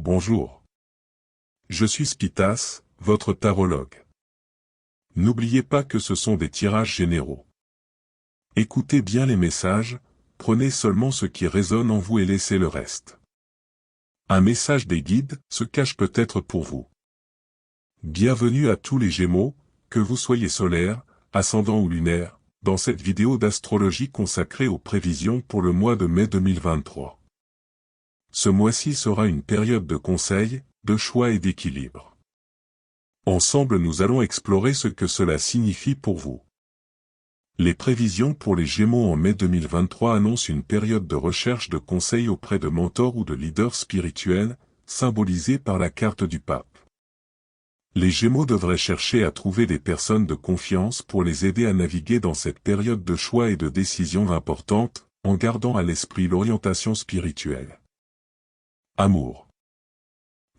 Bonjour. Je suis Spitas, votre tarologue. N'oubliez pas que ce sont des tirages généraux. Écoutez bien les messages, prenez seulement ce qui résonne en vous et laissez le reste. Un message des guides se cache peut-être pour vous. Bienvenue à tous les Gémeaux, que vous soyez solaire, ascendant ou lunaire, dans cette vidéo d'astrologie consacrée aux prévisions pour le mois de mai 2023. Ce mois-ci sera une période de conseils, de choix et d'équilibre. Ensemble nous allons explorer ce que cela signifie pour vous. Les prévisions pour les Gémeaux en mai 2023 annoncent une période de recherche de conseils auprès de mentors ou de leaders spirituels, symbolisés par la carte du pape. Les Gémeaux devraient chercher à trouver des personnes de confiance pour les aider à naviguer dans cette période de choix et de décisions importantes, en gardant à l'esprit l'orientation spirituelle. Amour.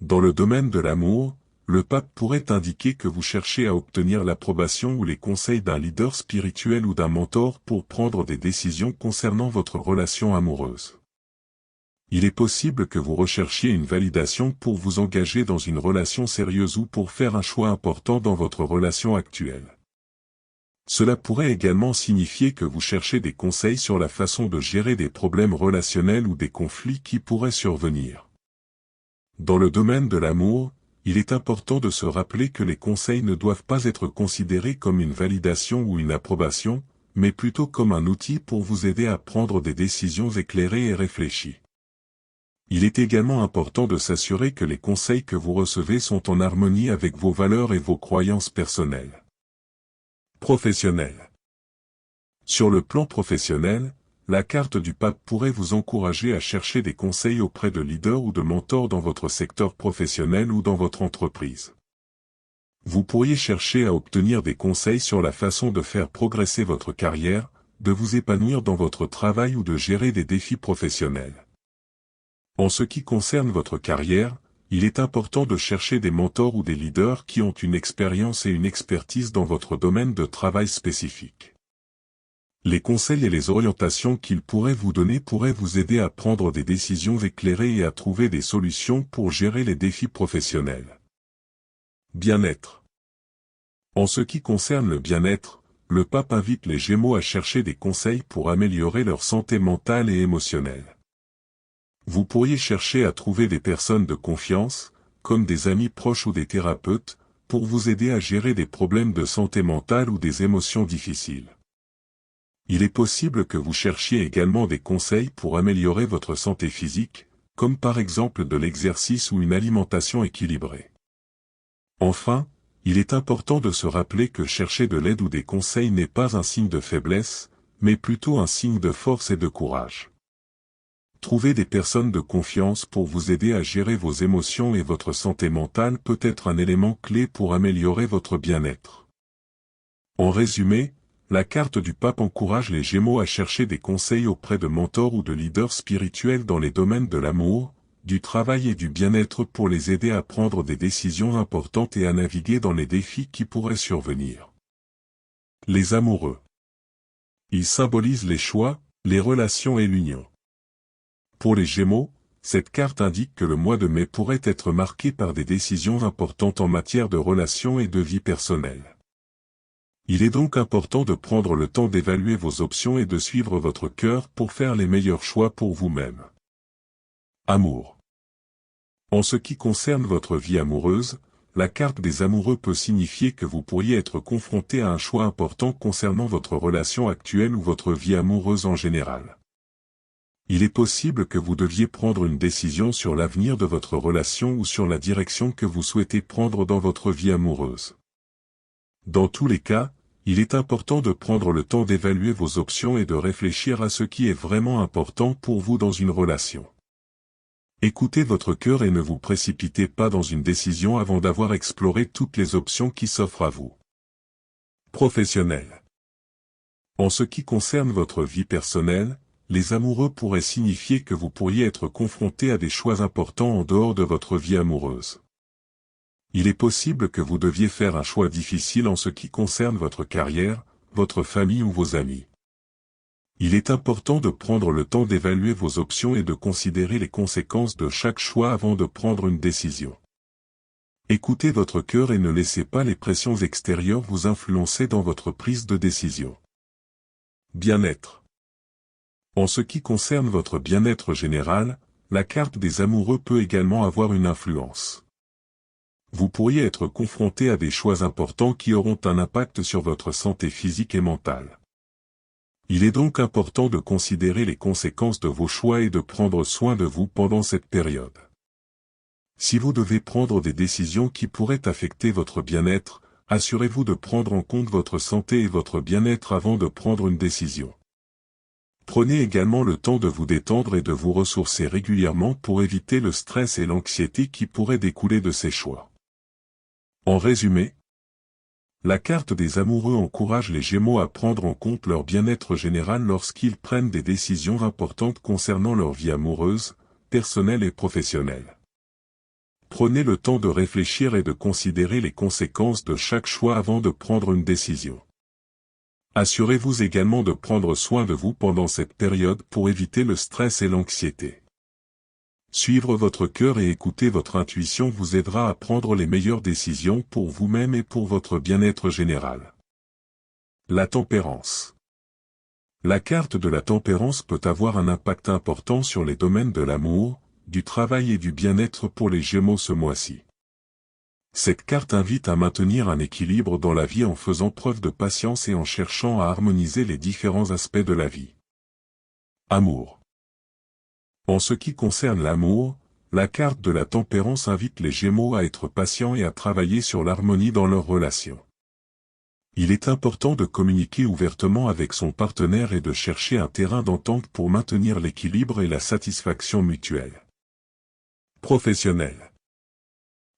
Dans le domaine de l'amour, le pape pourrait indiquer que vous cherchez à obtenir l'approbation ou les conseils d'un leader spirituel ou d'un mentor pour prendre des décisions concernant votre relation amoureuse. Il est possible que vous recherchiez une validation pour vous engager dans une relation sérieuse ou pour faire un choix important dans votre relation actuelle. Cela pourrait également signifier que vous cherchez des conseils sur la façon de gérer des problèmes relationnels ou des conflits qui pourraient survenir. Dans le domaine de l'amour, il est important de se rappeler que les conseils ne doivent pas être considérés comme une validation ou une approbation, mais plutôt comme un outil pour vous aider à prendre des décisions éclairées et réfléchies. Il est également important de s'assurer que les conseils que vous recevez sont en harmonie avec vos valeurs et vos croyances personnelles. Professionnel. Sur le plan professionnel, la carte du pape pourrait vous encourager à chercher des conseils auprès de leaders ou de mentors dans votre secteur professionnel ou dans votre entreprise. Vous pourriez chercher à obtenir des conseils sur la façon de faire progresser votre carrière, de vous épanouir dans votre travail ou de gérer des défis professionnels. En ce qui concerne votre carrière, il est important de chercher des mentors ou des leaders qui ont une expérience et une expertise dans votre domaine de travail spécifique. Les conseils et les orientations qu'ils pourraient vous donner pourraient vous aider à prendre des décisions éclairées et à trouver des solutions pour gérer les défis professionnels. Bien-être. En ce qui concerne le bien-être, le pape invite les Gémeaux à chercher des conseils pour améliorer leur santé mentale et émotionnelle. Vous pourriez chercher à trouver des personnes de confiance, comme des amis proches ou des thérapeutes, pour vous aider à gérer des problèmes de santé mentale ou des émotions difficiles. Il est possible que vous cherchiez également des conseils pour améliorer votre santé physique, comme par exemple de l'exercice ou une alimentation équilibrée. Enfin, il est important de se rappeler que chercher de l'aide ou des conseils n'est pas un signe de faiblesse, mais plutôt un signe de force et de courage. Trouver des personnes de confiance pour vous aider à gérer vos émotions et votre santé mentale peut être un élément clé pour améliorer votre bien-être. En résumé, la carte du pape encourage les Gémeaux à chercher des conseils auprès de mentors ou de leaders spirituels dans les domaines de l'amour, du travail et du bien-être pour les aider à prendre des décisions importantes et à naviguer dans les défis qui pourraient survenir. Les amoureux. Ils symbolisent les choix, les relations et l'union. Pour les Gémeaux, cette carte indique que le mois de mai pourrait être marqué par des décisions importantes en matière de relations et de vie personnelle. Il est donc important de prendre le temps d'évaluer vos options et de suivre votre cœur pour faire les meilleurs choix pour vous-même. Amour. En ce qui concerne votre vie amoureuse, la carte des amoureux peut signifier que vous pourriez être confronté à un choix important concernant votre relation actuelle ou votre vie amoureuse en général. Il est possible que vous deviez prendre une décision sur l'avenir de votre relation ou sur la direction que vous souhaitez prendre dans votre vie amoureuse. Dans tous les cas, il est important de prendre le temps d'évaluer vos options et de réfléchir à ce qui est vraiment important pour vous dans une relation. Écoutez votre cœur et ne vous précipitez pas dans une décision avant d'avoir exploré toutes les options qui s'offrent à vous. Professionnel. En ce qui concerne votre vie personnelle, les amoureux pourraient signifier que vous pourriez être confronté à des choix importants en dehors de votre vie amoureuse. Il est possible que vous deviez faire un choix difficile en ce qui concerne votre carrière, votre famille ou vos amis. Il est important de prendre le temps d'évaluer vos options et de considérer les conséquences de chaque choix avant de prendre une décision. Écoutez votre cœur et ne laissez pas les pressions extérieures vous influencer dans votre prise de décision. Bien-être. En ce qui concerne votre bien-être général, la carte des amoureux peut également avoir une influence. Vous pourriez être confronté à des choix importants qui auront un impact sur votre santé physique et mentale. Il est donc important de considérer les conséquences de vos choix et de prendre soin de vous pendant cette période. Si vous devez prendre des décisions qui pourraient affecter votre bien-être, assurez-vous de prendre en compte votre santé et votre bien-être avant de prendre une décision. Prenez également le temps de vous détendre et de vous ressourcer régulièrement pour éviter le stress et l'anxiété qui pourraient découler de ces choix. En résumé, la carte des amoureux encourage les Gémeaux à prendre en compte leur bien-être général lorsqu'ils prennent des décisions importantes concernant leur vie amoureuse, personnelle et professionnelle. Prenez le temps de réfléchir et de considérer les conséquences de chaque choix avant de prendre une décision. Assurez-vous également de prendre soin de vous pendant cette période pour éviter le stress et l'anxiété. Suivre votre cœur et écouter votre intuition vous aidera à prendre les meilleures décisions pour vous-même et pour votre bien-être général. La tempérance. La carte de la tempérance peut avoir un impact important sur les domaines de l'amour, du travail et du bien-être pour les Gémeaux ce mois-ci. Cette carte invite à maintenir un équilibre dans la vie en faisant preuve de patience et en cherchant à harmoniser les différents aspects de la vie. Amour. En ce qui concerne l'amour, la carte de la tempérance invite les Gémeaux à être patients et à travailler sur l'harmonie dans leurs relations. Il est important de communiquer ouvertement avec son partenaire et de chercher un terrain d'entente pour maintenir l'équilibre et la satisfaction mutuelle. Professionnel.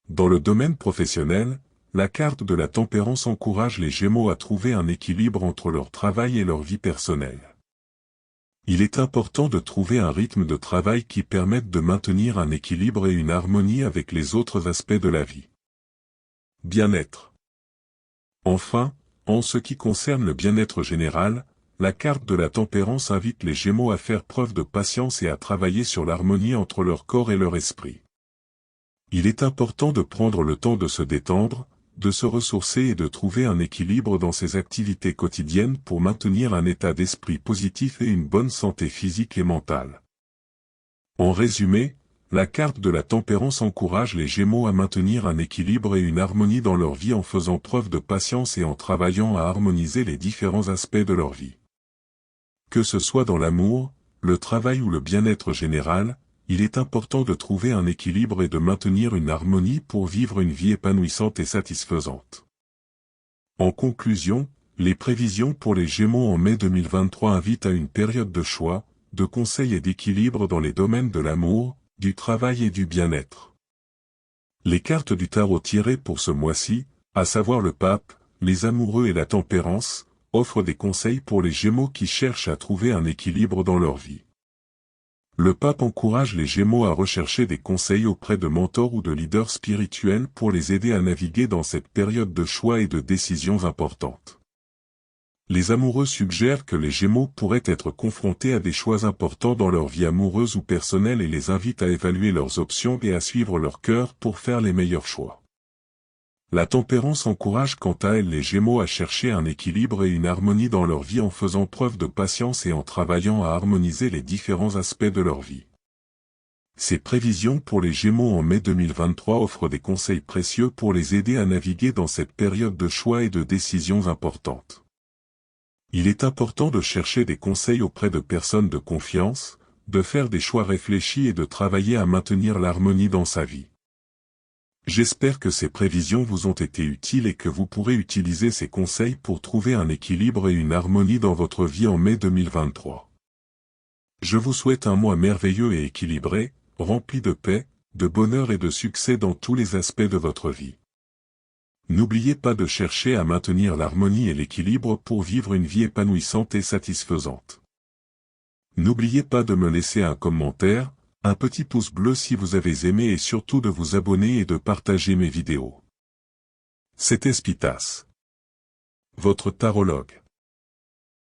Dans le domaine professionnel, la carte de la tempérance encourage les Gémeaux à trouver un équilibre entre leur travail et leur vie personnelle. Il est important de trouver un rythme de travail qui permette de maintenir un équilibre et une harmonie avec les autres aspects de la vie. Bien-être. Enfin, en ce qui concerne le bien-être général, la carte de la tempérance invite les Gémeaux à faire preuve de patience et à travailler sur l'harmonie entre leur corps et leur esprit. Il est important de prendre le temps de se détendre, de se ressourcer et de trouver un équilibre dans ses activités quotidiennes pour maintenir un état d'esprit positif et une bonne santé physique et mentale. En résumé, la carte de la tempérance encourage les Gémeaux à maintenir un équilibre et une harmonie dans leur vie en faisant preuve de patience et en travaillant à harmoniser les différents aspects de leur vie. Que ce soit dans l'amour, le travail ou le bien-être général, il est important de trouver un équilibre et de maintenir une harmonie pour vivre une vie épanouissante et satisfaisante. En conclusion, les prévisions pour les Gémeaux en mai 2023 invitent à une période de choix, de conseils et d'équilibre dans les domaines de l'amour, du travail et du bien-être. Les cartes du tarot tirées pour ce mois-ci, à savoir le pape, les amoureux et la tempérance, offrent des conseils pour les Gémeaux qui cherchent à trouver un équilibre dans leur vie. Le pape encourage les Gémeaux à rechercher des conseils auprès de mentors ou de leaders spirituels pour les aider à naviguer dans cette période de choix et de décisions importantes. Les amoureux suggèrent que les Gémeaux pourraient être confrontés à des choix importants dans leur vie amoureuse ou personnelle et les invitent à évaluer leurs options et à suivre leur cœur pour faire les meilleurs choix. La tempérance encourage quant à elle les Gémeaux à chercher un équilibre et une harmonie dans leur vie en faisant preuve de patience et en travaillant à harmoniser les différents aspects de leur vie. Ces prévisions pour les Gémeaux en mai 2023 offrent des conseils précieux pour les aider à naviguer dans cette période de choix et de décisions importantes. Il est important de chercher des conseils auprès de personnes de confiance, de faire des choix réfléchis et de travailler à maintenir l'harmonie dans sa vie. J'espère que ces prévisions vous ont été utiles et que vous pourrez utiliser ces conseils pour trouver un équilibre et une harmonie dans votre vie en mai 2023. Je vous souhaite un mois merveilleux et équilibré, rempli de paix, de bonheur et de succès dans tous les aspects de votre vie. N'oubliez pas de chercher à maintenir l'harmonie et l'équilibre pour vivre une vie épanouissante et satisfaisante. N'oubliez pas de me laisser un commentaire, un petit pouce bleu si vous avez aimé et surtout de vous abonner et de partager mes vidéos. C'était Spitas, votre tarologue.